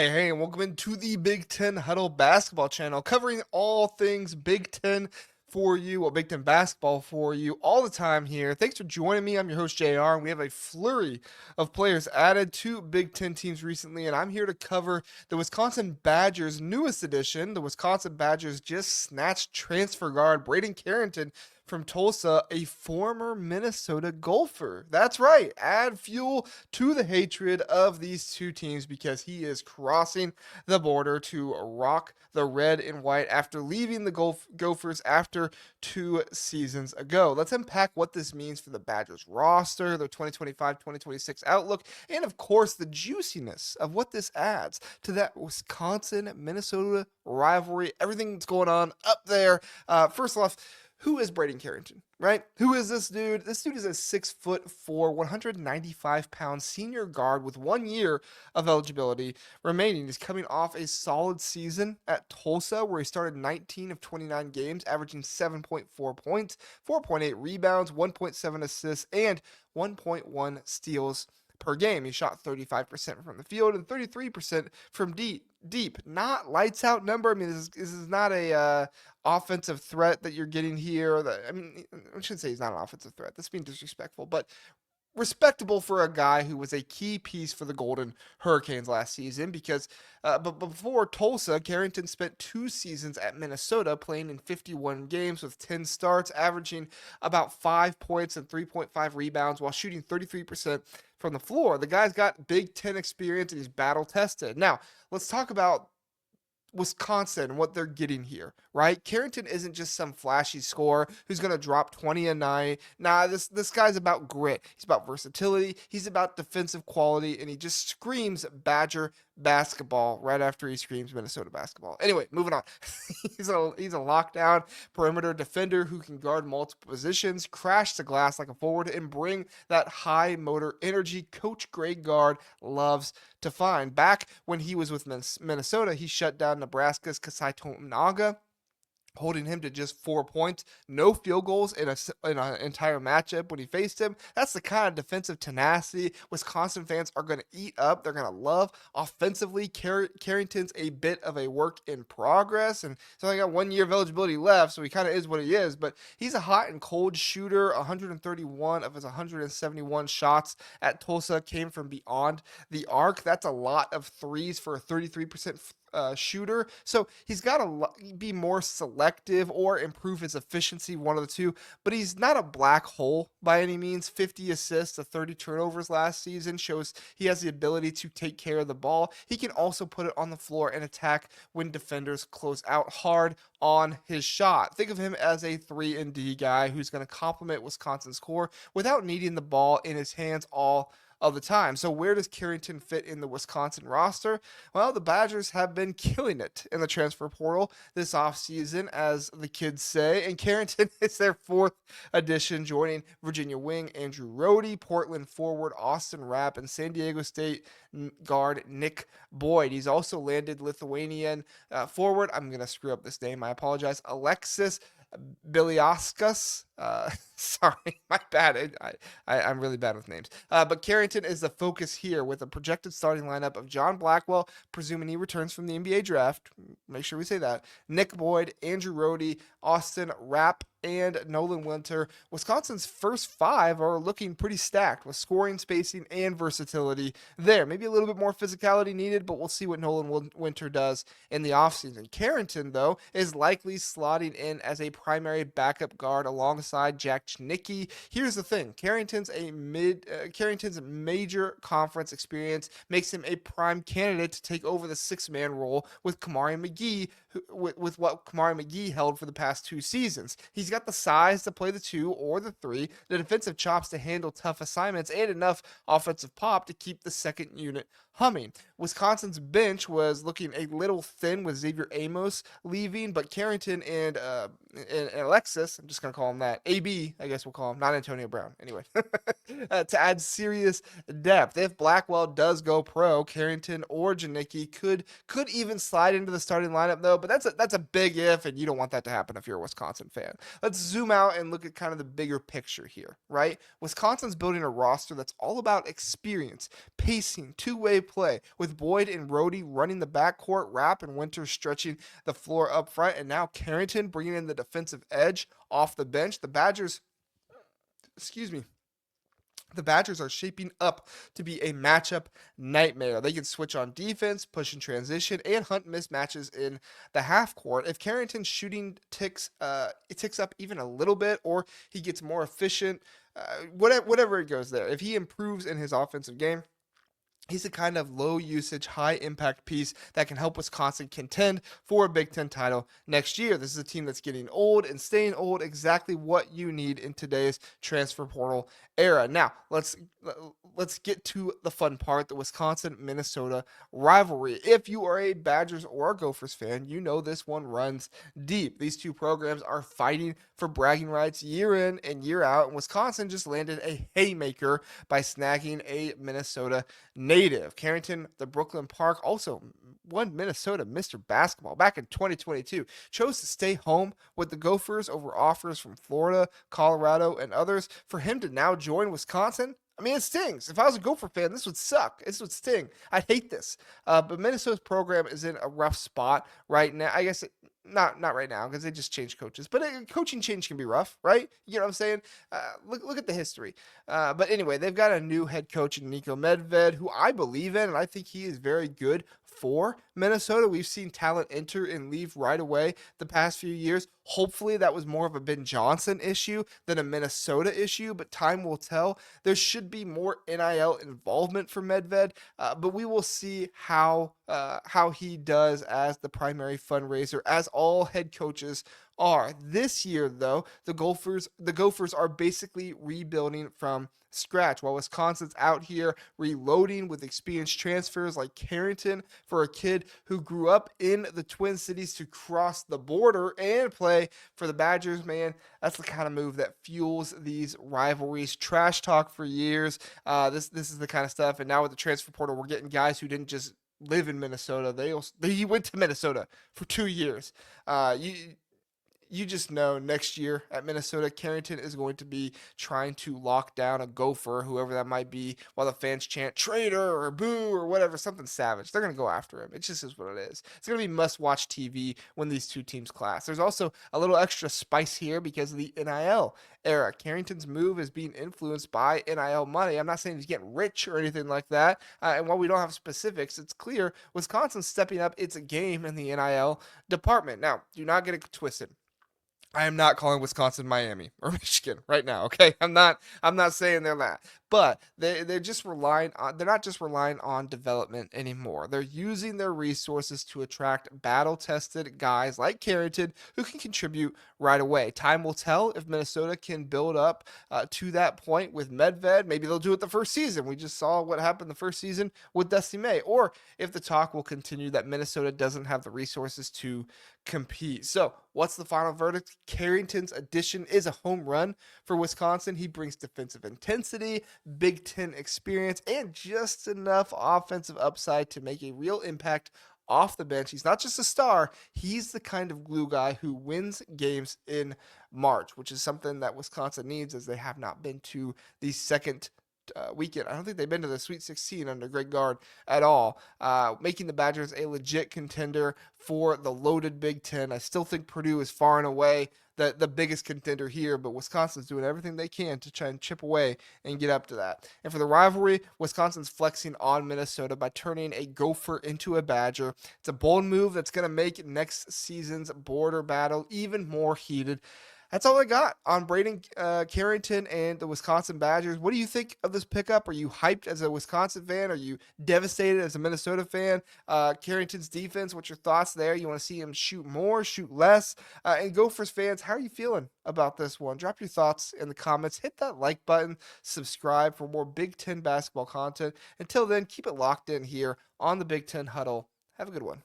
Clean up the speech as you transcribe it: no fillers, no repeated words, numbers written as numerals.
Hey, and welcome into the Big Ten Huddle basketball channel, covering all things Big Ten for you, Big Ten basketball for you all the time here. Thanks for joining me. I'm your host, JR, and we have a flurry of players added to Big Ten teams recently, and I'm here to cover the Wisconsin Badgers' newest addition. The Wisconsin Badgers just snatched transfer guard Braden Carrington from Tulsa, a former Minnesota Golfer. That's right. Add fuel to the hatred of these two teams because he is crossing the border to rock the red and white after leaving the Gophers after 2 seasons ago. Let's unpack what this means for the Badgers roster, their 2025-2026 outlook, and of course the juiciness of what this adds to that Wisconsin-Minnesota rivalry, everything that's going on up there. First off, who is Braden Carrington, right? Who is this dude? This dude is a 6'4", 195-pound senior guard with 1 year of eligibility remaining. He's coming off a solid season at Tulsa where he started 19 of 29 games, averaging 7.4 points, 4.8 rebounds, 1.7 assists, and 1.1 steals per game. He shot 35% from the field and 33% from deep. Not lights out number. I mean, this is not a offensive threat that you're getting here. I shouldn't say he's not an offensive threat. That's being disrespectful, but respectable for a guy who was a key piece for the Golden Hurricanes last season because but before Tulsa, Carrington spent 2 seasons at Minnesota playing in 51 games with 10 starts, averaging about 5 points and 3.5 rebounds while shooting 33% from the floor. The guy's got Big Ten experience and he's battle tested. Now, let's talk about Wisconsin, what they're getting here, right? Carrington isn't just some flashy scorer who's going to drop 20 a night. Nah, this guy's about grit. He's about versatility. He's about defensive quality, and he just screams Badger basketball right after he screams Minnesota basketball. Anyway, moving on. He's a lockdown perimeter defender who can guard multiple positions, crash the glass like a forward, and bring that high motor energy Coach Greg Gard loves to find. Back when he was with Minnesota, he shut down Nebraska's Kasai Tominaga, holding him to just 4 points, no field goals in an entire matchup when he faced him. That's the kind of defensive tenacity Wisconsin fans are going to eat up. They're going to love. Offensively, Carrington's a bit of a work in progress, and he's only got 1 year of eligibility left, so he kind of is what he is, but he's a hot and cold shooter. 131 of his 171 shots at Tulsa came from beyond the arc. That's a lot of threes for a 33% shooter. So he's got to be more selective or improve his efficiency, one of the two. But he's not a black hole by any means. 50 assists to 30 turnovers last season shows he has the ability to take care of the ball. He can also put it on the floor and attack when defenders close out hard on his shot. Think of him as a 3-and-D guy who's going to complement Wisconsin's core without needing the ball in his hands all of the time. So where does Carrington fit in the Wisconsin roster? Well, the Badgers have been killing it in the transfer portal this offseason, as the kids say, and Carrington is their fourth addition, joining Virginia wing Andrew Rohde, Portland forward Austin Rapp, and San Diego State guard Nick Boyd. He's also landed Lithuanian forward, I'm going to screw up this name, I apologize, Alexis Biliauskas. Sorry, my bad. I'm really bad with names. But Carrington is the focus here with a projected starting lineup of John Blackwell, presuming he returns from the NBA draft. Make sure we say that. Nick Boyd, Andrew Rohde, Austin Rapp, and Nolan Winter. Wisconsin's first five are looking pretty stacked with scoring, spacing, and versatility there. Maybe a little bit more physicality needed, but we'll see what Nolan Winter does in the offseason. Carrington, though, is likely slotting in as a primary backup guard alongside Jack Chnicki. Here's the thing: Carrington's major conference experience makes him a prime candidate to take over the six-man role with Kamari McGee, with what Kamari McGee held for the past 2 seasons. He's got the size to play the 2 or the 3, the defensive chops to handle tough assignments, and enough offensive pop to keep the second unit humming. Wisconsin's bench was looking a little thin with Xavier Amos leaving, but Carrington and Alexis, I'm just going to call him that, AB, I guess we'll call him, not Antonio Brown, anyway, to add serious depth. If Blackwell does go pro, Carrington or Janicki could even slide into the starting lineup, though, but that's a big if, and you don't want that to happen if you're a Wisconsin fan. let's zoom out and look at kind of the bigger picture here, right? Wisconsin's building a roster that's all about experience, pacing, two-way play, with Boyd and Rhodey running the backcourt, Rapp and Winter stretching the floor up front, and now Carrington bringing in the defensive edge off the bench. Excuse me, the Badgers are shaping up to be a matchup nightmare. They can switch on defense, push in transition, and hunt mismatches in the half court. If Carrington's shooting ticks up even a little bit, or he gets more efficient, whatever it goes there. If he improves in his offensive game, he's a kind of low usage, high impact piece that can help Wisconsin contend for a Big Ten title next year. This is a team that's getting old and staying old, exactly what you need in today's transfer portal era. Now, let's get to the fun part, the Wisconsin-Minnesota rivalry. If you are a Badgers or a Gophers fan, you know this one runs deep. These two programs are fighting for bragging rights year in and year out, and Wisconsin just landed a haymaker by snagging a Minnesota native. Carrington, the Brooklyn Park, also won Minnesota Mr. Basketball back in 2022, chose to stay home with the Gophers over offers from Florida, Colorado, and others. For him to now join Wisconsin, I mean, it stings. If I was a Gopher fan, this would suck. This would sting. I'd hate this. But Minnesota's program is in a rough spot right now. I guess not right now because they just changed coaches. But a coaching change can be rough, right? You know what I'm saying? Look at the history. But anyway, they've got a new head coach in Nico Medved, who I believe in, and I think he is very good for Minnesota. We've seen talent enter and leave right away the past few years. Hopefully that was more of a Ben Johnson issue than a Minnesota issue, but time will tell. There should be more NIL involvement for Medved, but we will see how he does as the primary fundraiser, as all head coaches are. This year, though, the Gophers are basically rebuilding from scratch, while Wisconsin's out here reloading with experienced transfers like Carrington. For a kid who grew up in the Twin Cities to cross the border and play for the Badgers, man, that's the kind of move that fuels these rivalries. Trash talk for years. This is the kind of stuff. And now with the transfer portal, we're getting guys who didn't just live in Minnesota. He went to Minnesota for 2 years. You just know next year at Minnesota, Carrington is going to be trying to lock down a Gopher, whoever that might be, while the fans chant traitor or boo or whatever, something savage. They're going to go after him. It just is what it is. It's going to be must-watch TV when these two teams clash. There's also a little extra spice here because of the NIL era. Carrington's move is being influenced by NIL money. I'm not saying he's getting rich or anything like that. And while we don't have specifics, it's clear Wisconsin's stepping up its game in the NIL department. Now, do not get it twisted. I am not calling Wisconsin Miami or Michigan right now. Okay, I'm not saying they're that, but they're not just relying on development anymore. They're using their resources to attract battle-tested guys like Carrington who can contribute right away. Time will tell if Minnesota can build up to that point with Medved. Maybe they'll do it the first season. We just saw what happened the first season with Dusty May. Or if the talk will continue that Minnesota doesn't have the resources to compete. So what's the final verdict? Carrington's addition is a home run for Wisconsin. He brings defensive intensity, Big Ten experience, and just enough offensive upside to make a real impact off the bench. He's not just a star, he's the kind of glue guy who wins games in March, which is something that Wisconsin needs, as they have not been to the second weekend. I don't think they've been to the Sweet 16 under Greg Gard at all, making the Badgers a legit contender for the loaded Big Ten. I still think Purdue is far and away the biggest contender here, but Wisconsin's doing everything they can to try and chip away and get up to that. And for the rivalry, Wisconsin's flexing on Minnesota by turning a Gopher into a Badger. It's a bold move that's going to make next season's border battle even more heated. That's all I got on Braden Carrington and the Wisconsin Badgers. What do you think of this pickup? Are you hyped as a Wisconsin fan? Are you devastated as a Minnesota fan? Carrington's defense, what's your thoughts there? You want to see him shoot more, shoot less? And Gophers fans, how are you feeling about this one? Drop your thoughts in the comments. Hit that like button. Subscribe for more Big Ten basketball content. Until then, keep it locked in here on the Big Ten Huddle. Have a good one.